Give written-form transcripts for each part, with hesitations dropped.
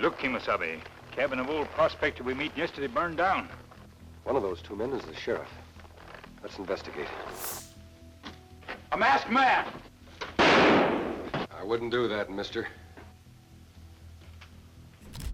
Look, Kimasabi. Cabin of old prospector we meet yesterday burned down. One of those two men is the sheriff. Let's investigate. A masked man! I wouldn't do that, mister.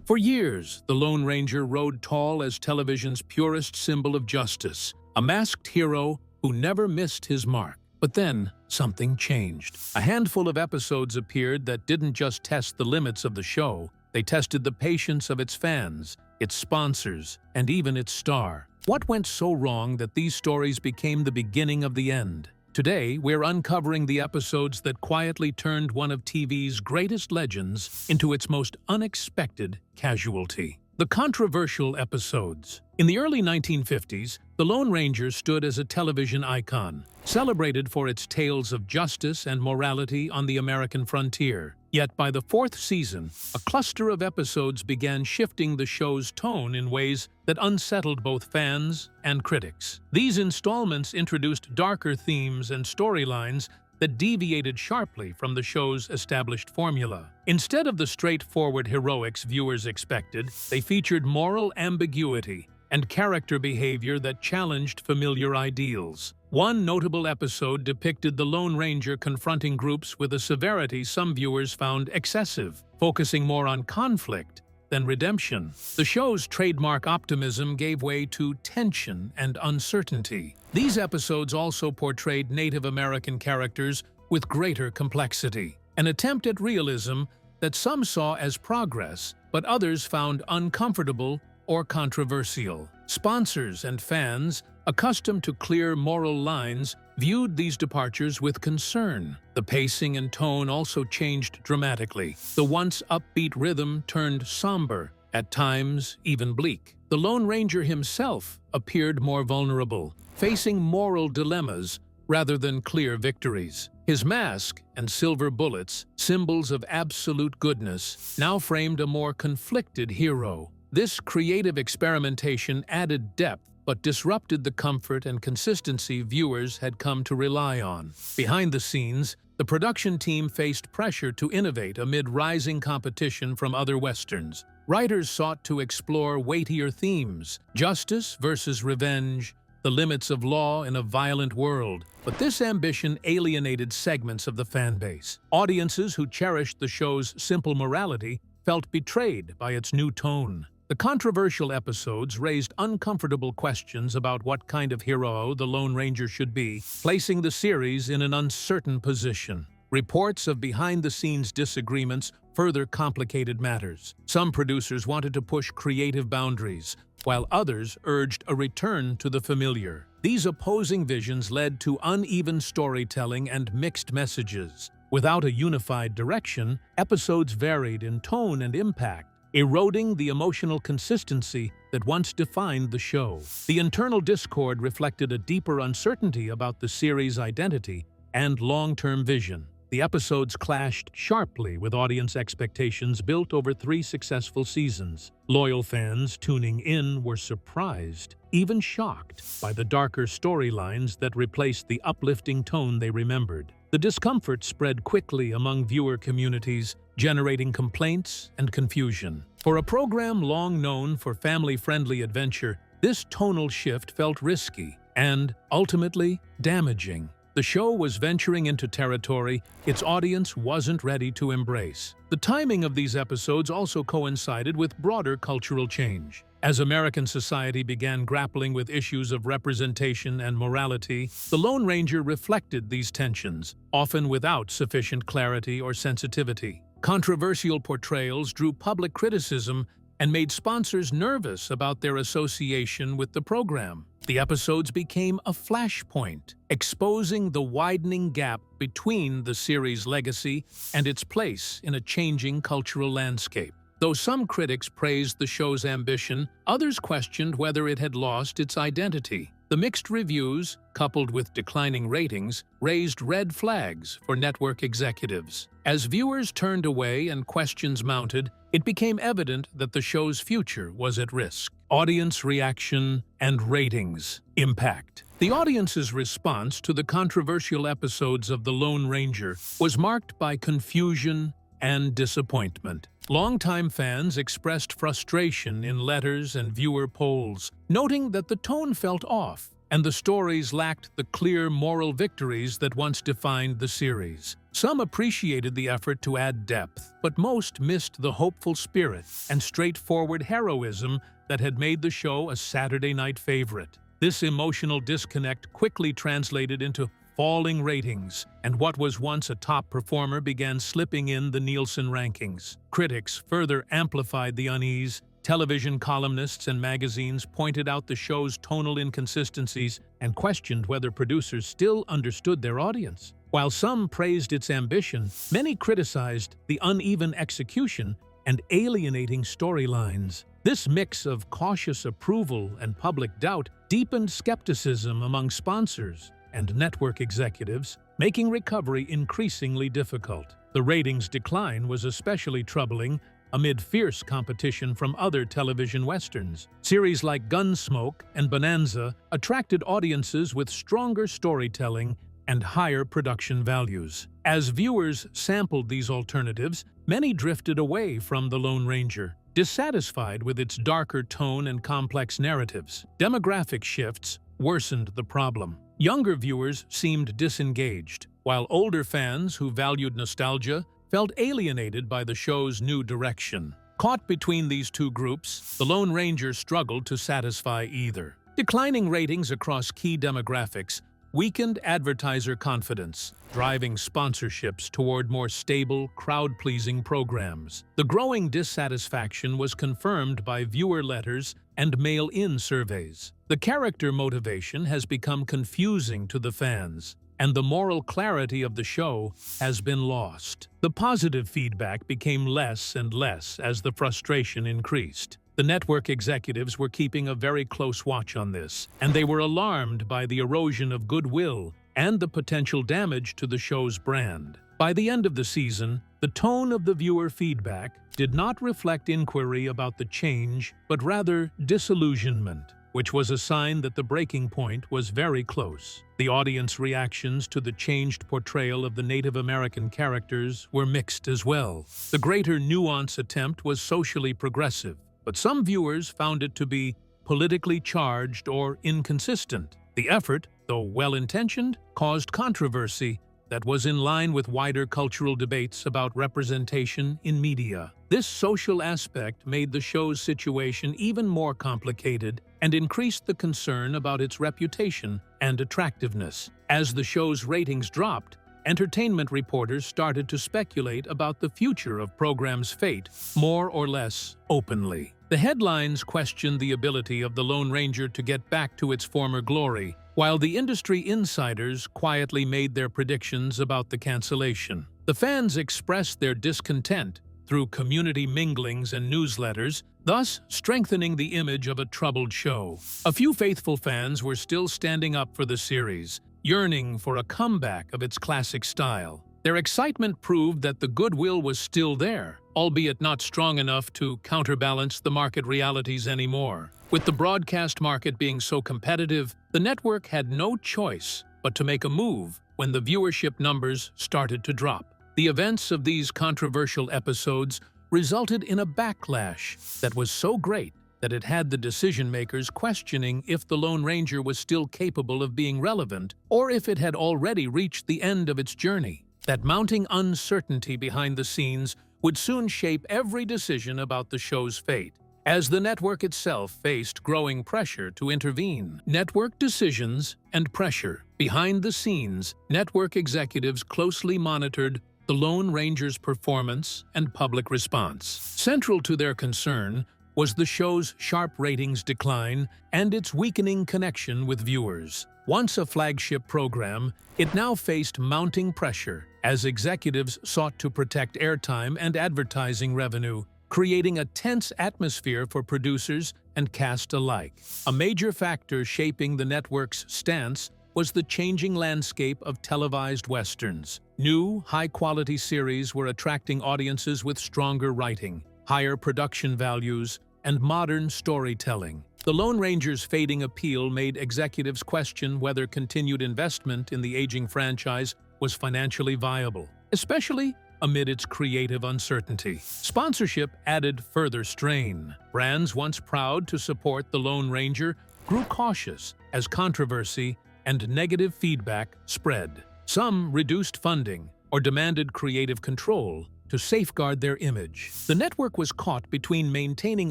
For years, the Lone Ranger rode tall as television's purest symbol of justice, a masked hero who never missed his mark. But then, something changed. A handful of episodes appeared that didn't just test the limits of the show, they tested the patience of its fans, its sponsors, and even its star. What went so wrong that these stories became the beginning of the end? Today, we're uncovering the episodes that quietly turned one of TV's greatest legends into its most unexpected casualty. The controversial episodes. In the early 1950s, the Lone Ranger stood as a television icon, celebrated for its tales of justice and morality on the American frontier. Yet by the fourth season, a cluster of episodes began shifting the show's tone in ways that unsettled both fans and critics. These installments introduced darker themes and storylines that deviated sharply from the show's established formula. Instead of the straightforward heroics viewers expected, they featured moral ambiguity and character behavior that challenged familiar ideals. One notable episode depicted the Lone Ranger confronting groups with a severity some viewers found excessive, focusing more on conflict than redemption. The show's trademark optimism gave way to tension and uncertainty. These episodes also portrayed Native American characters with greater complexity, an attempt at realism that some saw as progress, but others found uncomfortable or controversial. Sponsors and fans, accustomed to clear moral lines, viewed these departures with concern. The pacing and tone also changed dramatically. The once upbeat rhythm turned somber, at times even bleak. The Lone Ranger himself appeared more vulnerable, facing moral dilemmas rather than clear victories. His mask and silver bullets, symbols of absolute goodness, now framed a more conflicted hero. This creative experimentation added depth but disrupted the comfort and consistency viewers had come to rely on. Behind the scenes, the production team faced pressure to innovate amid rising competition from other westerns. Writers sought to explore weightier themes, justice versus revenge, the limits of law in a violent world. But this ambition alienated segments of the fan base. Audiences who cherished the show's simple morality felt betrayed by its new tone. The controversial episodes raised uncomfortable questions about what kind of hero the Lone Ranger should be, placing the series in an uncertain position. Reports of behind-the-scenes disagreements further complicated matters. Some producers wanted to push creative boundaries, while others urged a return to the familiar. These opposing visions led to uneven storytelling and mixed messages. Without a unified direction, episodes varied in tone and impact, eroding the emotional consistency that once defined the show. The internal discord reflected a deeper uncertainty about the series' identity and long-term vision. The episodes clashed sharply with audience expectations built over 3 successful seasons. Loyal fans tuning in were surprised, even shocked, by the darker storylines that replaced the uplifting tone they remembered. The discomfort spread quickly among viewer communities, generating complaints and confusion. For a program long known for family-friendly adventure, this tonal shift felt risky and, ultimately, damaging. The show was venturing into territory its audience wasn't ready to embrace. The timing of these episodes also coincided with broader cultural change. As American society began grappling with issues of representation and morality, the Lone Ranger reflected these tensions, often without sufficient clarity or sensitivity. Controversial portrayals drew public criticism and made sponsors nervous about their association with the program. The episodes became a flashpoint, exposing the widening gap between the series' legacy and its place in a changing cultural landscape. Though some critics praised the show's ambition, others questioned whether it had lost its identity. The mixed reviews, coupled with declining ratings, raised red flags for network executives. As viewers turned away and questions mounted, it became evident that the show's future was at risk. Audience reaction and ratings impact. The audience's response to the controversial episodes of The Lone Ranger was marked by confusion and disappointment. Longtime fans expressed frustration in letters and viewer polls, noting that the tone felt off and the stories lacked the clear moral victories that once defined the series. Some appreciated the effort to add depth, but most missed the hopeful spirit and straightforward heroism that had made the show a Saturday night favorite. This emotional disconnect quickly translated into falling ratings, and what was once a top performer began slipping in the Nielsen rankings. Critics further amplified the unease. Television columnists and magazines pointed out the show's tonal inconsistencies and questioned whether producers still understood their audience. While some praised its ambition, many criticized the uneven execution and alienating storylines. This mix of cautious approval and public doubt deepened skepticism among sponsors and network executives, making recovery increasingly difficult. The ratings decline was especially troubling amid fierce competition from other television westerns. Series like Gunsmoke and Bonanza attracted audiences with stronger storytelling and higher production values. As viewers sampled these alternatives, many drifted away from The Lone Ranger, dissatisfied with its darker tone and complex narratives. Demographic shifts worsened the problem. Younger viewers seemed disengaged, while older fans who valued nostalgia felt alienated by the show's new direction. Caught between these two groups, The Lone Ranger struggled to satisfy either. Declining ratings across key demographics weakened advertiser confidence, driving sponsorships toward more stable, crowd-pleasing programs. The growing dissatisfaction was confirmed by viewer letters and mail-in surveys. The character motivation has become confusing to the fans, and the moral clarity of the show has been lost. The positive feedback became less and less as the frustration increased. The network executives were keeping a very close watch on this, and they were alarmed by the erosion of goodwill and the potential damage to the show's brand. By the end of the season, the tone of the viewer feedback did not reflect inquiry about the change, but rather disillusionment, which was a sign that the breaking point was very close. The audience reactions to the changed portrayal of the Native American characters were mixed as well. The greater nuance attempt was socially progressive, but some viewers found it to be politically charged or inconsistent. The effort, though well-intentioned, caused controversy that was in line with wider cultural debates about representation in media. This social aspect made the show's situation even more complicated and increased the concern about its reputation and attractiveness. As the show's ratings dropped, entertainment reporters started to speculate about the future of program's fate, more or less openly. The headlines questioned the ability of The Lone Ranger to get back to its former glory, while the industry insiders quietly made their predictions about the cancellation. The fans expressed their discontent through community minglings and newsletters, thus strengthening the image of a troubled show. A few faithful fans were still standing up for the series, yearning for a comeback of its classic style. Their excitement proved that the goodwill was still there, albeit not strong enough to counterbalance the market realities anymore. With the broadcast market being so competitive, the network had no choice but to make a move when the viewership numbers started to drop. The events of these controversial episodes resulted in a backlash that was so great that it had the decision-makers questioning if The Lone Ranger was still capable of being relevant or if it had already reached the end of its journey. That mounting uncertainty behind the scenes would soon shape every decision about the show's fate, as the network itself faced growing pressure to intervene. Network decisions and pressure. Behind the scenes, network executives closely monitored The Lone Ranger's performance and public response. Central to their concern was the show's sharp ratings decline and its weakening connection with viewers. Once a flagship program, it now faced mounting pressure as executives sought to protect airtime and advertising revenue, creating a tense atmosphere for producers and cast alike. A major factor shaping the network's stance was the changing landscape of televised westerns. New, high-quality series were attracting audiences with stronger writing, higher production values, and modern storytelling. The Lone Ranger's fading appeal made executives question whether continued investment in the aging franchise was financially viable, especially amid its creative uncertainty. Sponsorship added further strain. Brands once proud to support the Lone Ranger grew cautious as controversy and negative feedback spread. Some reduced funding or demanded creative control to safeguard their image. The network was caught between maintaining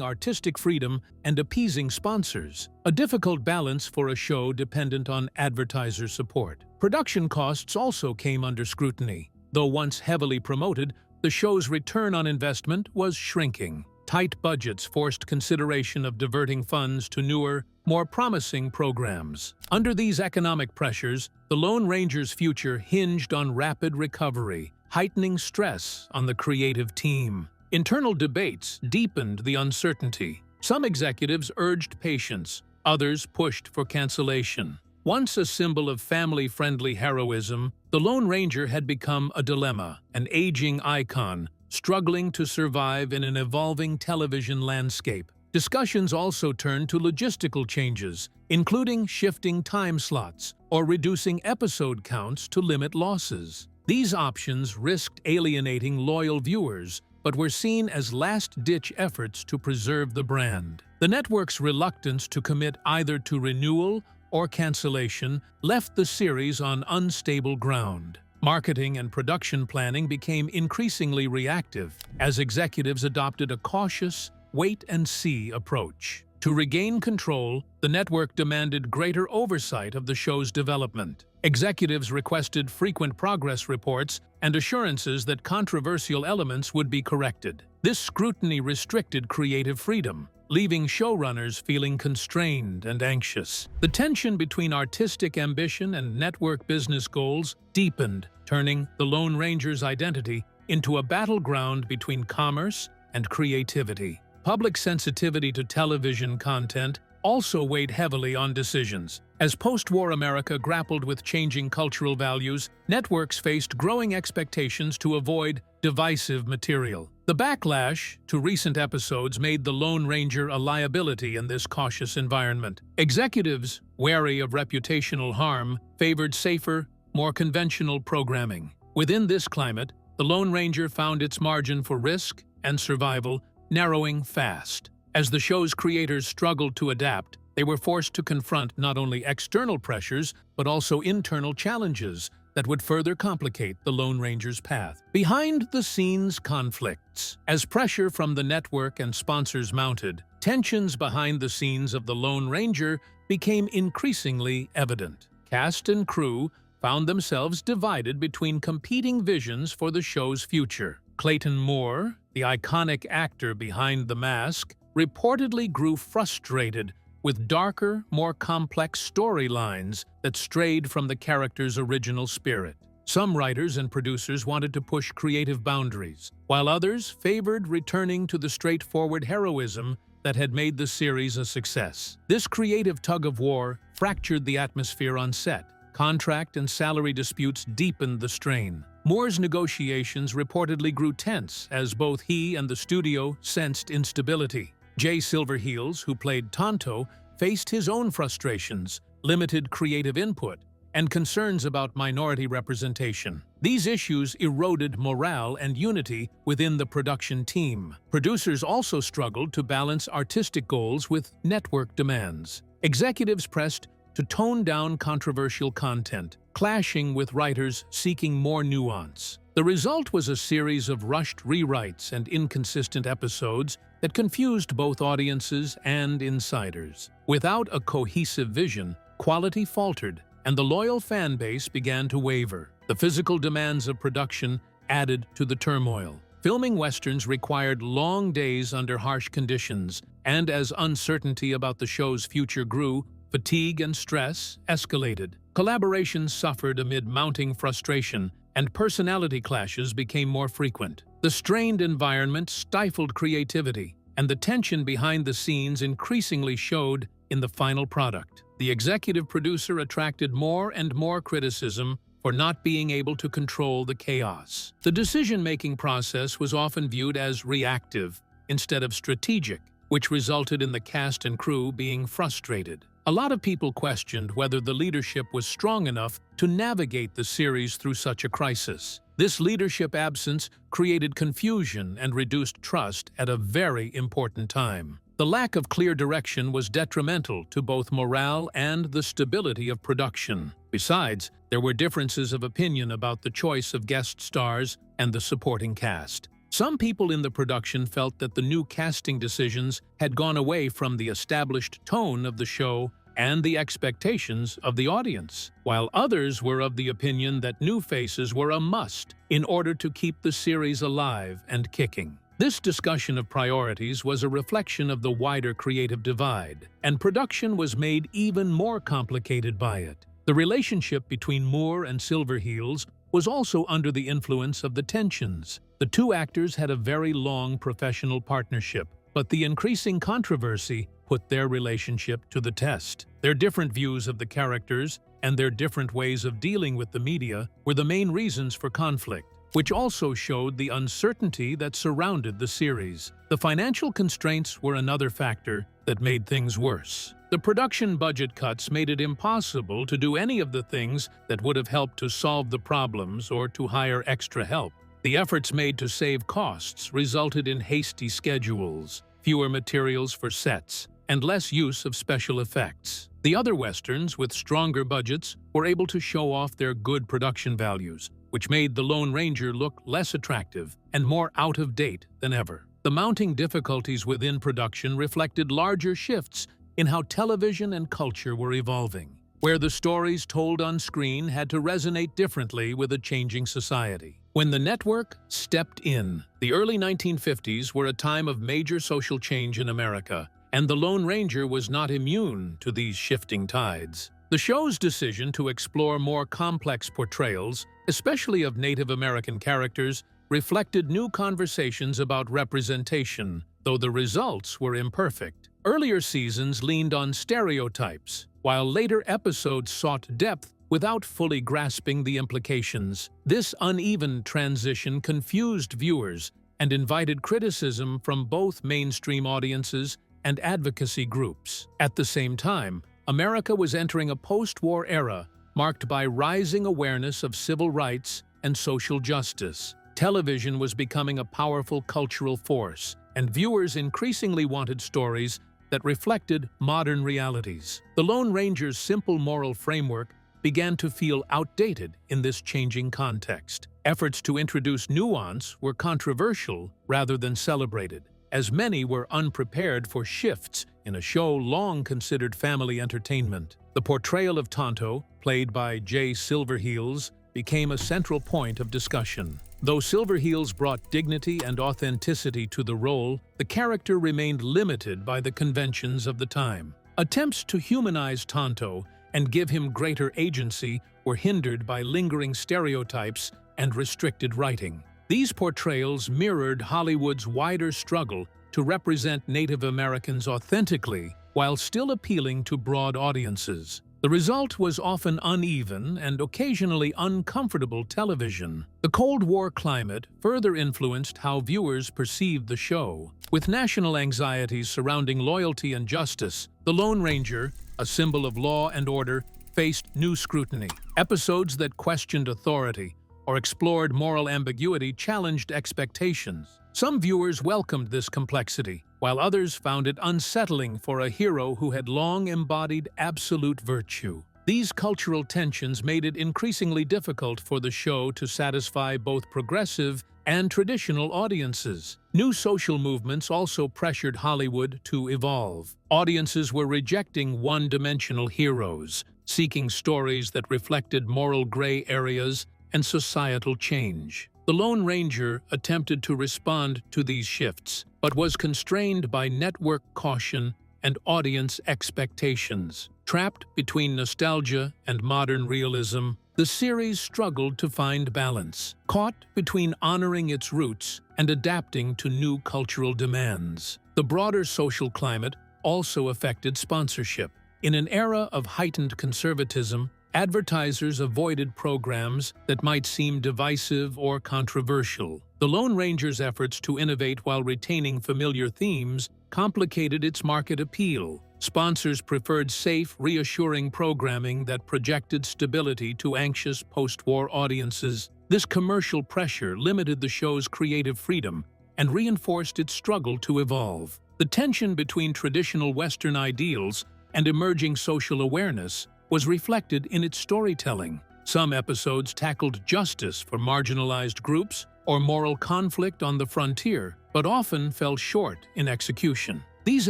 artistic freedom and appeasing sponsors, a difficult balance for a show dependent on advertiser support. Production costs also came under scrutiny. Though once heavily promoted, the show's return on investment was shrinking. Tight budgets forced consideration of diverting funds to newer, more promising programs. Under these economic pressures, the Lone Ranger's future hinged on rapid recovery, heightening stress on the creative team. Internal debates deepened the uncertainty. Some executives urged patience, others pushed for cancellation. Once a symbol of family-friendly heroism, the Lone Ranger had become a dilemma, an aging icon, struggling to survive in an evolving television landscape. Discussions also turned to logistical changes, including shifting time slots or reducing episode counts to limit losses. These options risked alienating loyal viewers, but were seen as last-ditch efforts to preserve the brand. The network's reluctance to commit either to renewal or cancellation left the series on unstable ground. Marketing and production planning became increasingly reactive as executives adopted a cautious, wait-and-see approach. To regain control, the network demanded greater oversight of the show's development. Executives requested frequent progress reports and assurances that controversial elements would be corrected. This scrutiny restricted creative freedom, leaving showrunners feeling constrained and anxious. The tension between artistic ambition and network business goals deepened, turning the Lone Ranger's identity into a battleground between commerce and creativity. Public sensitivity to television content also weighed heavily on decisions. As post-war America grappled with changing cultural values, networks faced growing expectations to avoid divisive material. The backlash to recent episodes made the Lone Ranger a liability in this cautious environment. Executives, wary of reputational harm, favored safer, more conventional programming. Within this climate, the Lone Ranger found its margin for risk and survival narrowing fast. As the show's creators struggled to adapt, they were forced to confront not only external pressures, but also internal challenges that would further complicate the Lone Ranger's path. Behind-the-scenes conflicts. As pressure from the network and sponsors mounted, tensions behind the scenes of the Lone Ranger became increasingly evident. Cast and crew found themselves divided between competing visions for the show's future. Clayton Moore, the iconic actor behind the mask, reportedly grew frustrated with darker, more complex storylines that strayed from the character's original spirit. Some writers and producers wanted to push creative boundaries, while others favored returning to the straightforward heroism that had made the series a success. This creative tug-of-war fractured the atmosphere on set. Contract and salary disputes deepened the strain. Moore's negotiations reportedly grew tense as both he and the studio sensed instability. Jay Silverheels, who played Tonto, faced his own frustrations, limited creative input, and concerns about minority representation. These issues eroded morale and unity within the production team. Producers also struggled to balance artistic goals with network demands. Executives pressed to tone down controversial content, clashing with writers seeking more nuance. The result was a series of rushed rewrites and inconsistent episodes that confused both audiences and insiders. Without a cohesive vision, quality faltered, and the loyal fan base began to waver. The physical demands of production added to the turmoil. Filming westerns required long days under harsh conditions, and as uncertainty about the show's future grew, fatigue and stress escalated. Collaborations suffered amid mounting frustration, and personality clashes became more frequent. The strained environment stifled creativity, and the tension behind the scenes increasingly showed in the final product. The executive producer attracted more and more criticism for not being able to control the chaos. The decision-making process was often viewed as reactive instead of strategic, which resulted in the cast and crew being frustrated. A lot of people questioned whether the leadership was strong enough to navigate the series through such a crisis. This leadership absence created confusion and reduced trust at a very important time. The lack of clear direction was detrimental to both morale and the stability of production. Besides, there were differences of opinion about the choice of guest stars and the supporting cast. Some people in the production felt that the new casting decisions had gone away from the established tone of the show and the expectations of the audience, while others were of the opinion that new faces were a must in order to keep the series alive and kicking. This discussion of priorities was a reflection of the wider creative divide, and production was made even more complicated by it. The relationship between Moore and Silverheels was also under the influence of the tensions. The two actors had a very long professional partnership, but the increasing controversy put their relationship to the test. Their different views of the characters and their different ways of dealing with the media were the main reasons for conflict, which also showed the uncertainty that surrounded the series. The financial constraints were another factor that made things worse. The production budget cuts made it impossible to do any of the things that would have helped to solve the problems or to hire extra help. The efforts made to save costs resulted in hasty schedules, fewer materials for sets, and less use of special effects. The other westerns, with stronger budgets, were able to show off their good production values, which made The Lone Ranger look less attractive and more out of date than ever. The mounting difficulties within production reflected larger shifts in how television and culture were evolving, where the stories told on screen had to resonate differently with a changing society. When the network stepped in, the early 1950s were a time of major social change in America, and The Lone Ranger was not immune to these shifting tides. The show's decision to explore more complex portrayals, especially of Native American characters, reflected new conversations about representation, though the results were imperfect. Earlier seasons leaned on stereotypes, while later episodes sought depth without fully grasping the implications. This uneven transition confused viewers and invited criticism from both mainstream audiences and advocacy groups. At the same time, America was entering a post-war era marked by rising awareness of civil rights and social justice. Television was becoming a powerful cultural force, and viewers increasingly wanted stories that reflected modern realities. The Lone Ranger's simple moral framework began to feel outdated in this changing context. Efforts to introduce nuance were controversial rather than celebrated, as many were unprepared for shifts in a show long considered family entertainment. The portrayal of Tonto, played by Jay Silverheels, became a central point of discussion. Though Silverheels brought dignity and authenticity to the role, the character remained limited by the conventions of the time. Attempts to humanize Tonto and give him greater agency were hindered by lingering stereotypes and restricted writing. These portrayals mirrored Hollywood's wider struggle to represent Native Americans authentically while still appealing to broad audiences. The result was often uneven and occasionally uncomfortable television. The Cold War climate further influenced how viewers perceived the show. With national anxieties surrounding loyalty and justice, The Lone Ranger, a symbol of law and order, faced new scrutiny. Episodes that questioned authority or explored moral ambiguity challenged expectations. Some viewers welcomed this complexity, while others found it unsettling for a hero who had long embodied absolute virtue. These cultural tensions made it increasingly difficult for the show to satisfy both progressive and traditional audiences. New social movements also pressured Hollywood to evolve. Audiences were rejecting one-dimensional heroes, seeking stories that reflected moral gray areas and societal change. The Lone Ranger attempted to respond to these shifts, but was constrained by network caution and audience expectations. Trapped between nostalgia and modern realism, the series struggled to find balance, caught between honoring its roots and adapting to new cultural demands. The broader social climate also affected sponsorship. In an era of heightened conservatism, advertisers avoided programs that might seem divisive or controversial. The Lone Ranger's efforts to innovate while retaining familiar themes complicated its market appeal. Sponsors preferred safe, reassuring programming that projected stability to anxious post-war audiences. This commercial pressure limited the show's creative freedom and reinforced its struggle to evolve. The tension between traditional Western ideals and emerging social awareness was reflected in its storytelling. Some episodes tackled justice for marginalized groups or moral conflict on the frontier, but often fell short in execution. These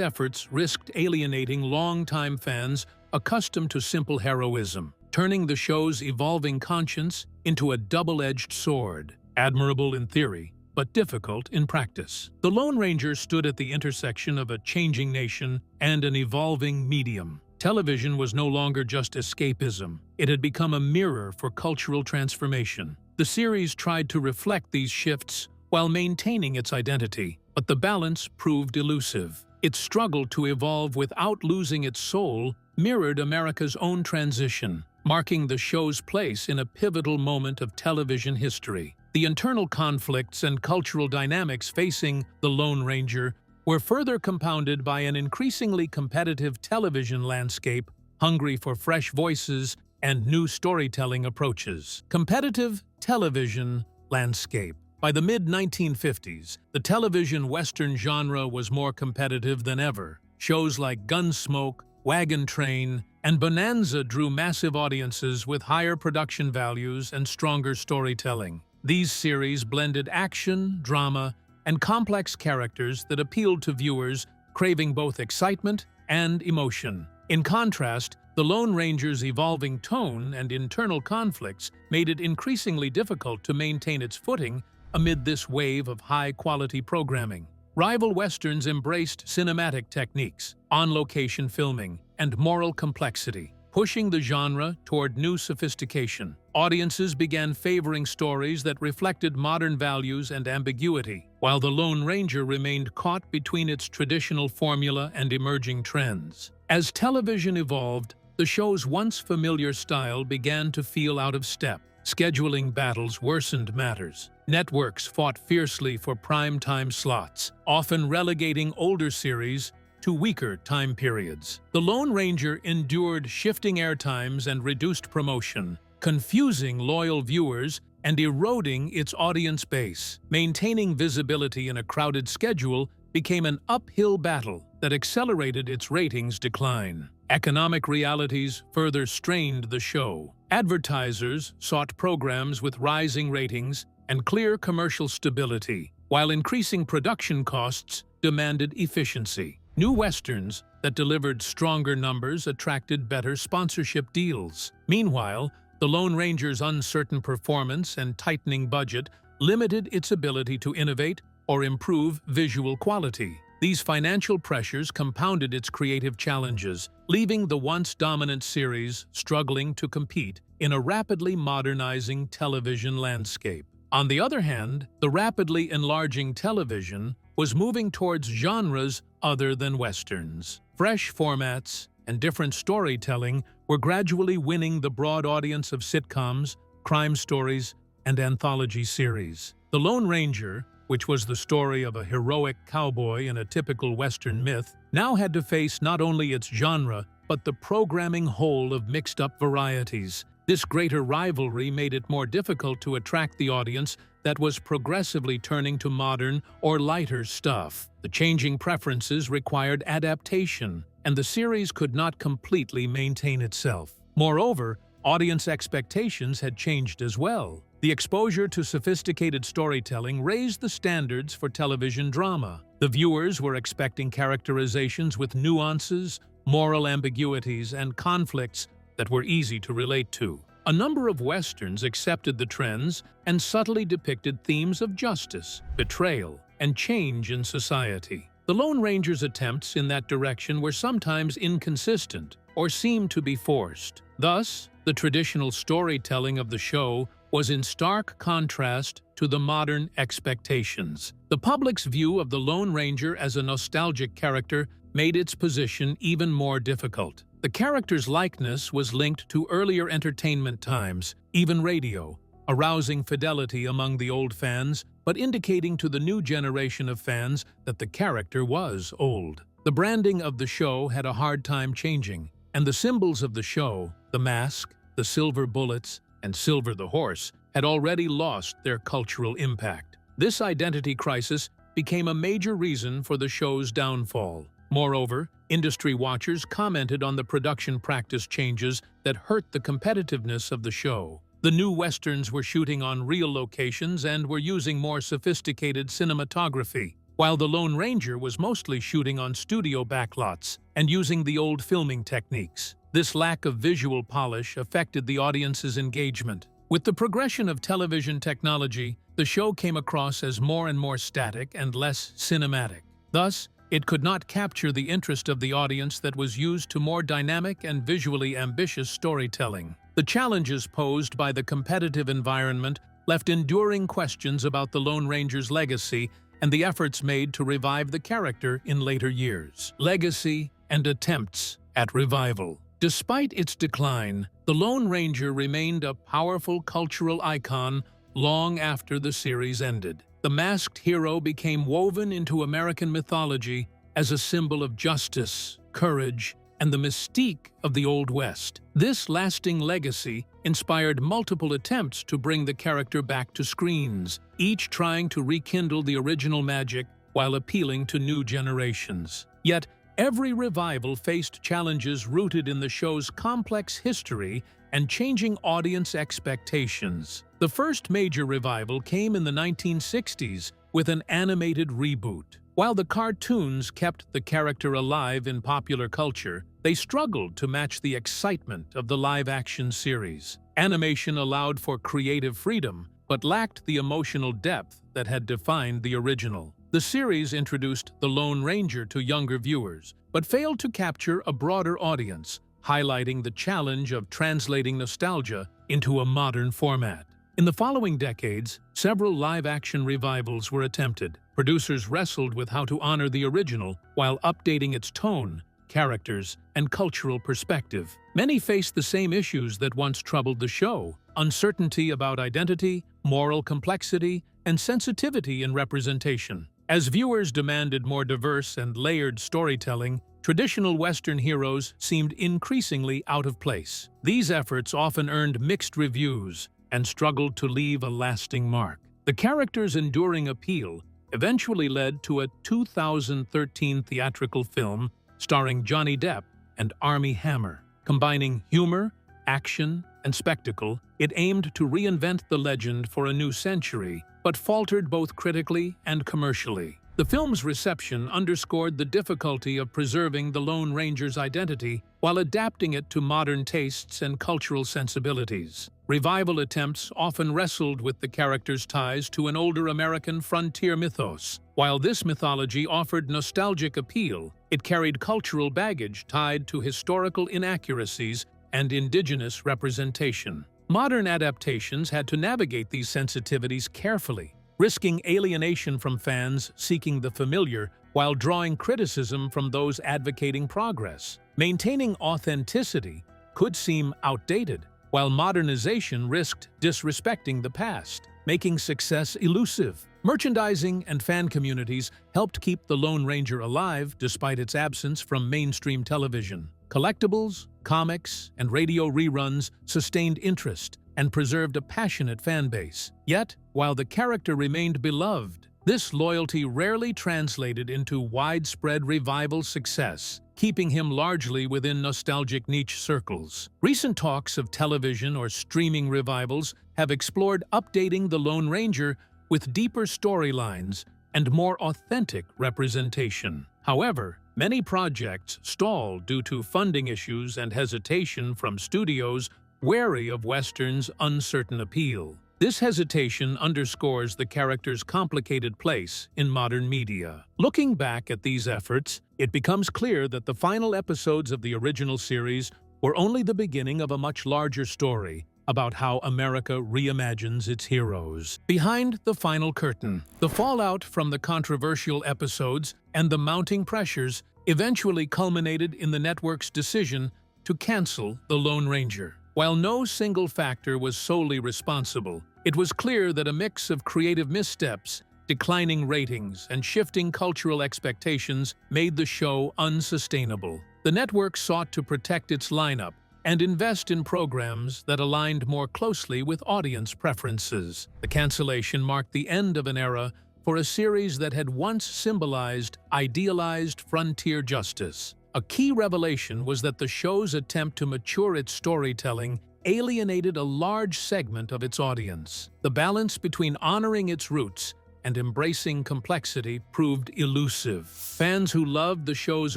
efforts risked alienating longtime fans accustomed to simple heroism, turning the show's evolving conscience into a double-edged sword, admirable in theory, but difficult in practice. The Lone Ranger stood at the intersection of a changing nation and an evolving medium. Television was no longer just escapism. It had become a mirror for cultural transformation. The series tried to reflect these shifts while maintaining its identity, but the balance proved elusive. Its struggle to evolve without losing its soul mirrored America's own transition, marking the show's place in a pivotal moment of television history. The internal conflicts and cultural dynamics facing the Lone Ranger were further compounded by an increasingly competitive television landscape hungry for fresh voices and new storytelling approaches. Competitive television landscape. By the mid-1950s, the television Western genre was more competitive than ever. Shows like Gunsmoke, Wagon Train, and Bonanza drew massive audiences with higher production values and stronger storytelling. These series blended action, drama, and complex characters that appealed to viewers craving both excitement and emotion. In contrast, the Lone Ranger's evolving tone and internal conflicts made it increasingly difficult to maintain its footing amid this wave of high-quality programming. Rival Westerns embraced cinematic techniques, on-location filming, and moral complexity, pushing the genre toward new sophistication. Audiences began favoring stories that reflected modern values and ambiguity, while the Lone Ranger remained caught between its traditional formula and emerging trends. As television evolved, the show's once familiar style began to feel out of step. Scheduling battles worsened matters. Networks fought fiercely for prime-time slots, often relegating older series to weaker time periods. The Lone Ranger endured shifting airtimes and reduced promotion, confusing loyal viewers and eroding its audience base. Maintaining visibility in a crowded schedule became an uphill battle that accelerated its ratings decline. Economic realities further strained the show. Advertisers sought programs with rising ratings and clear commercial stability, while increasing production costs demanded efficiency. New westerns that delivered stronger numbers attracted better sponsorship deals. Meanwhile, the Lone Ranger's uncertain performance and tightening budget limited its ability to innovate or improve visual quality. These financial pressures compounded its creative challenges, leaving the once dominant series struggling to compete in a rapidly modernizing television landscape. On the other hand, the rapidly enlarging television was moving towards genres other than westerns. Fresh formats and different storytelling were gradually winning the broad audience of sitcoms, crime stories, and anthology series. The Lone Ranger, which was the story of a heroic cowboy in a typical Western myth, now had to face not only its genre, but the programming whole of mixed-up varieties. This greater rivalry made it more difficult to attract the audience that was progressively turning to modern or lighter stuff. The changing preferences required adaptation, and the series could not completely maintain itself. Moreover, audience expectations had changed as well. The exposure to sophisticated storytelling raised the standards for television drama. The viewers were expecting characterizations with nuances, moral ambiguities, and conflicts that were easy to relate to. A number of westerns accepted the trends and subtly depicted themes of justice, betrayal, and change in society. The Lone Ranger's attempts in that direction were sometimes inconsistent or seemed to be forced. Thus, the traditional storytelling of the show was in stark contrast to the modern expectations. The public's view of the Lone Ranger as a nostalgic character made its position even more difficult. The character's likeness was linked to earlier entertainment times, even radio, arousing fidelity among the old fans but indicating to the new generation of fans that the character was old. The branding of the show had a hard time changing, and the symbols of the show, the mask, the silver bullets, and Silver the horse, had already lost their cultural impact. This identity crisis became a major reason for the show's downfall. Moreover, industry watchers commented on the production practice changes that hurt the competitiveness of the show. The new westerns were shooting on real locations and were using more sophisticated cinematography, while The Lone Ranger was mostly shooting on studio backlots and using the old filming techniques. This lack of visual polish affected the audience's engagement. With the progression of television technology, the show came across as more and more static and less cinematic. Thus, it could not capture the interest of the audience that was used to more dynamic and visually ambitious storytelling. The challenges posed by the competitive environment left enduring questions about the Lone Ranger's legacy and the efforts made to revive the character in later years. Legacy and attempts at revival. Despite its decline, the Lone Ranger remained a powerful cultural icon long after the series ended. The masked hero became woven into American mythology as a symbol of justice, courage, and the mystique of the Old West. This lasting legacy inspired multiple attempts to bring the character back to screens, each trying to rekindle the original magic while appealing to new generations. Yet, every revival faced challenges rooted in the show's complex history and changing audience expectations. The first major revival came in the 1960s with an animated reboot. While the cartoons kept the character alive in popular culture, they struggled to match the excitement of the live-action series. Animation allowed for creative freedom, but lacked the emotional depth that had defined the original. The series introduced the Lone Ranger to younger viewers, but failed to capture a broader audience, highlighting the challenge of translating nostalgia into a modern format. In the following decades, several live-action revivals were attempted. Producers wrestled with how to honor the original while updating its tone, characters, and cultural perspective. Many faced the same issues that once troubled the show: uncertainty about identity, moral complexity, and sensitivity in representation. As viewers demanded more diverse and layered storytelling, traditional Western heroes seemed increasingly out of place. These efforts often earned mixed reviews and struggled to leave a lasting mark. The character's enduring appeal eventually led to a 2013 theatrical film starring Johnny Depp and Armie Hammer. Combining humor, action, and spectacle, it aimed to reinvent the legend for a new century, but faltered both critically and commercially. The film's reception underscored the difficulty of preserving the Lone Ranger's identity while adapting it to modern tastes and cultural sensibilities. Revival attempts often wrestled with the character's ties to an older American frontier mythos. While this mythology offered nostalgic appeal, it carried cultural baggage tied to historical inaccuracies and indigenous representation. Modern adaptations had to navigate these sensitivities carefully, risking alienation from fans seeking the familiar while drawing criticism from those advocating progress. Maintaining authenticity could seem outdated, while modernization risked disrespecting the past, making success elusive. Merchandising and fan communities helped keep the Lone Ranger alive despite its absence from mainstream television. Collectibles, comics, and radio reruns sustained interest and preserved a passionate fan base. Yet, while the character remained beloved, this loyalty rarely translated into widespread revival success, keeping him largely within nostalgic niche circles. Recent talks of television or streaming revivals have explored updating the Lone Ranger with deeper storylines and more authentic representation. However, many projects stall due to funding issues and hesitation from studios wary of Western's uncertain appeal. This hesitation underscores the character's complicated place in modern media. Looking back at these efforts, it becomes clear that the final episodes of the original series were only the beginning of a much larger story about how America reimagines its heroes. Behind the final curtain, the fallout from the controversial episodes and the mounting pressures eventually culminated in the network's decision to cancel The Lone Ranger. While no single factor was solely responsible, It was clear that a mix of creative missteps, declining ratings, and shifting cultural expectations made the show unsustainable. The network sought to protect its lineup and invest in programs that aligned more closely with audience preferences. The cancellation marked the end of an era for a series that had once symbolized idealized frontier justice. A key revelation was that the show's attempt to mature its storytelling alienated a large segment of its audience. The balance between honoring its roots and embracing complexity proved elusive. Fans who loved the show's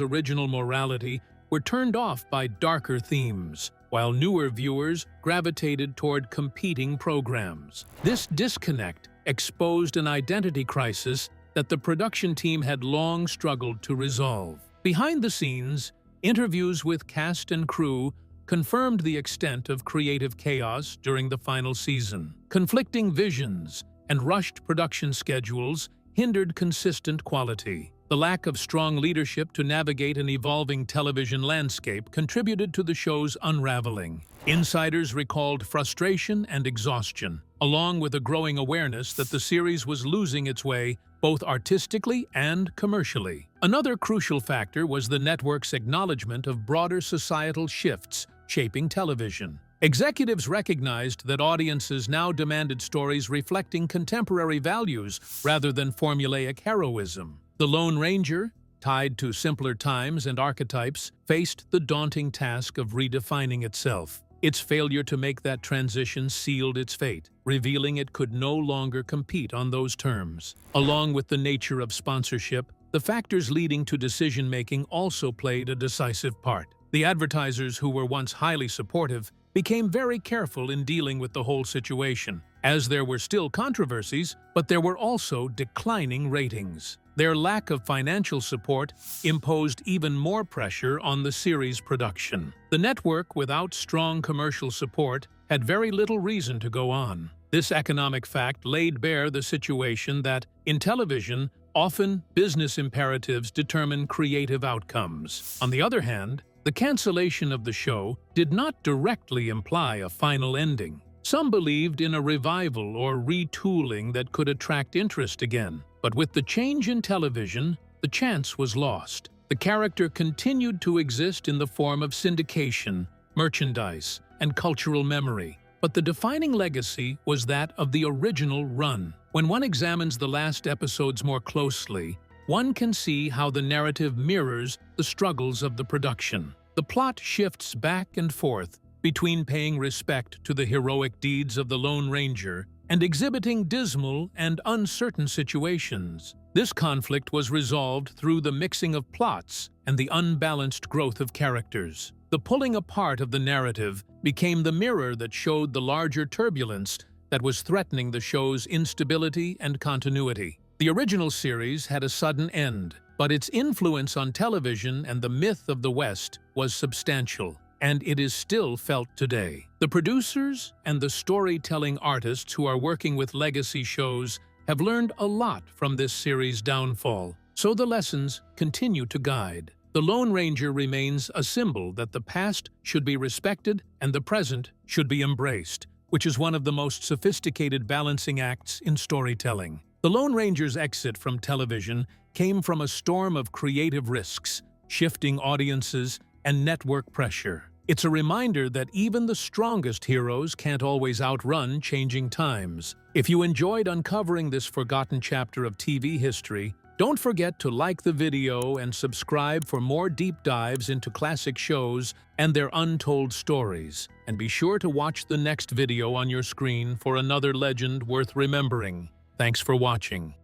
original morality were turned off by darker themes, while newer viewers gravitated toward competing programs. This disconnect exposed an identity crisis that the production team had long struggled to resolve. Behind the scenes, interviews with cast and crew confirmed the extent of creative chaos during the final season. Conflicting visions and rushed production schedules hindered consistent quality. The lack of strong leadership to navigate an evolving television landscape contributed to the show's unraveling. Insiders recalled frustration and exhaustion, along with a growing awareness that the series was losing its way both artistically and commercially. Another crucial factor was the network's acknowledgement of broader societal shifts shaping television. Executives recognized that audiences now demanded stories reflecting contemporary values rather than formulaic heroism. The Lone Ranger, tied to simpler times and archetypes, faced the daunting task of redefining itself. Its failure to make that transition sealed its fate, revealing it could no longer compete on those terms. Along with the nature of sponsorship, the factors leading to decision-making also played a decisive part. The advertisers who were once highly supportive became very careful in dealing with the whole situation, as there were still controversies, but there were also declining ratings. Their lack of financial support imposed even more pressure on the series' production. The network, without strong commercial support, had very little reason to go on. This economic fact laid bare the situation that, in television, often business imperatives determine creative outcomes. On the other hand, the cancellation of the show did not directly imply a final ending. Some believed in a revival or retooling that could attract interest again. But with the change in television, the chance was lost. The character continued to exist in the form of syndication, merchandise, and cultural memory. But the defining legacy was that of the original run. When one examines the last episodes more closely, one can see how the narrative mirrors the struggles of the production. The plot shifts back and forth between paying respect to the heroic deeds of the Lone Ranger and exhibiting dismal and uncertain situations. This conflict was resolved through the mixing of plots and the unbalanced growth of characters. The pulling apart of the narrative became the mirror that showed the larger turbulence that was threatening the show's instability and continuity. The original series had a sudden end, but its influence on television and the myth of the West was substantial, and it is still felt today. The producers and the storytelling artists who are working with legacy shows have learned a lot from this series' downfall, so the lessons continue to guide. The Lone Ranger remains a symbol that the past should be respected and the present should be embraced, which is one of the most sophisticated balancing acts in storytelling. The Lone Ranger's exit from television came from a storm of creative risks, shifting audiences, and network pressure. It's a reminder that even the strongest heroes can't always outrun changing times. If you enjoyed uncovering this forgotten chapter of TV history, don't forget to like the video and subscribe for more deep dives into classic shows and their untold stories. And be sure to watch the next video on your screen for another legend worth remembering. Thanks for watching.